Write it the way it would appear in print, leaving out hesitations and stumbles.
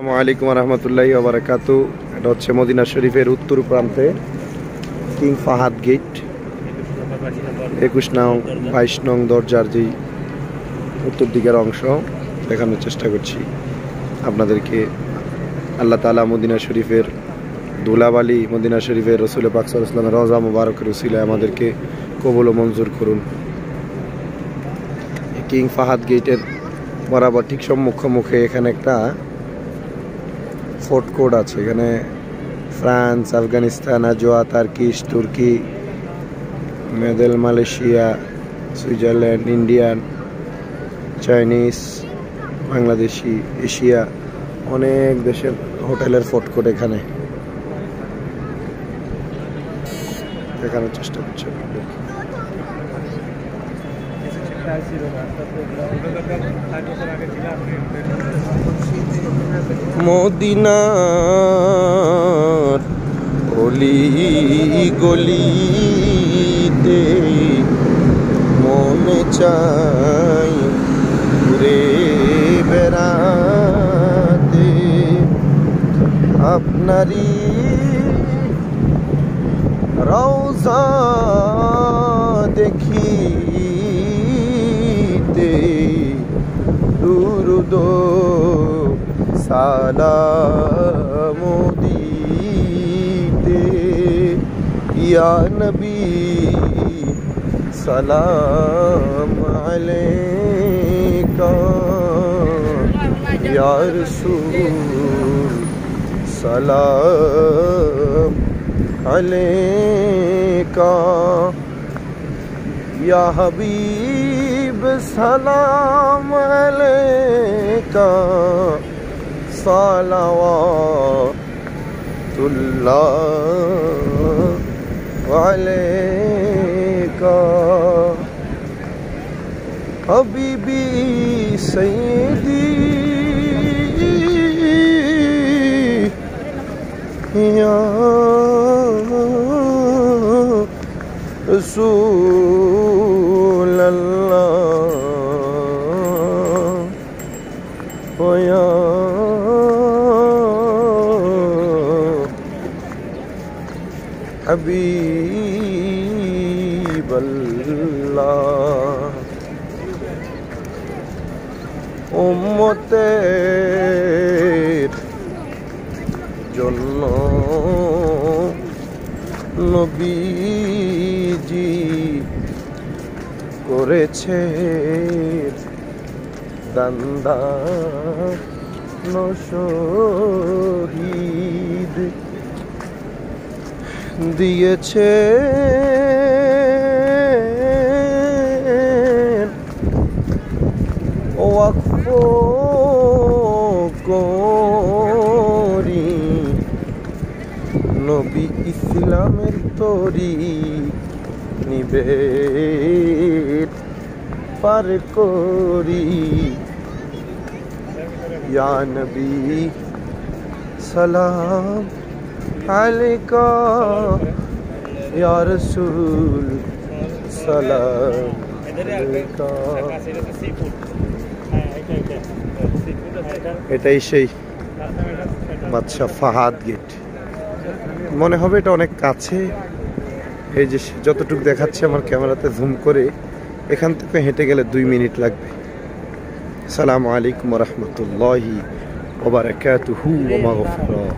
আসসালামু আলাইকুম রহমতুল্লাহি ওয়া বারাকাতু। এটা হচ্ছে মদিনা শরীফের উত্তর প্রান্তে কিং ফাহাদ গেট, 21 নং 22 নং দরজার যেই উত্তর দিকের অংশ দেখানোর চেষ্টা করছি আপনাদেরকে। আল্লাহ তাআলা মদিনা শরীফের ধুলাবালি, মদিনা শরীফের রসুল পাক সাল্লাল্লাহু আলাইহি ওয়াসাল্লামের রওজা মুবারকের উসিলায় আমাদেরকে কবুল ও মঞ্জুর করুন। কিং ফাহাদ গেটের বরাবর ঠিক সম্মুখে এখানে একটা ফোর্ট কোড আছে। এখানে ফ্রান্স, আফগানিস্তান, আজোয়া, তার্কিশ, তুর্কি, Medel, Malaysia, Switzerland, Indian, Chinese, Bangladeshi, Asia অনেক দেশের হোটেলের ফোর্ট কোড এখানে দেখানোর চেষ্টা করছে। মদিনার অলি গলিতে মনে চাই ঘুরে বেড়াতে, আপনারই রওজা দেখিতে দুরুদ সালাম দিতে, ইয়া নবী সালাম আলাইকা, ইয়া রাসূল সালাম আলাইকা, ইয়া হাবিব সালাম আলাইকা, সালাওয়াতুল্লাহ আলাইকা, হাবিবি সাইয়্যিদি ইয়া রাসূলাল্লাহ ওয়া ইয়া হাবিবাল্লাহ। উম্মতের জন্য নবীজি করেছে দান্দান শহীদ, দিয়েছে ওয়াকফ করি নবী ইসলামের তরি নিবেদ পার করি, ইয়া নবী সালাম আলাইকা, ইয়া রাসূল সালাম আলাইকা। এটাই সেই বাদশাহ ফাহাদ গেট। মনে হবে এটা অনেক কাছে, এই যে যতটুকু দেখাচ্ছে আমার ক্যামেরাতে জুম করে, এখান থেকে হেঁটে গেলে 2 মিনিট লাগবে। আসসালামু আলাইকুম ওয়া রাহমাতুল্লাহি ওয়া বারাকাতুহু ওয়া মাগফিরাহ।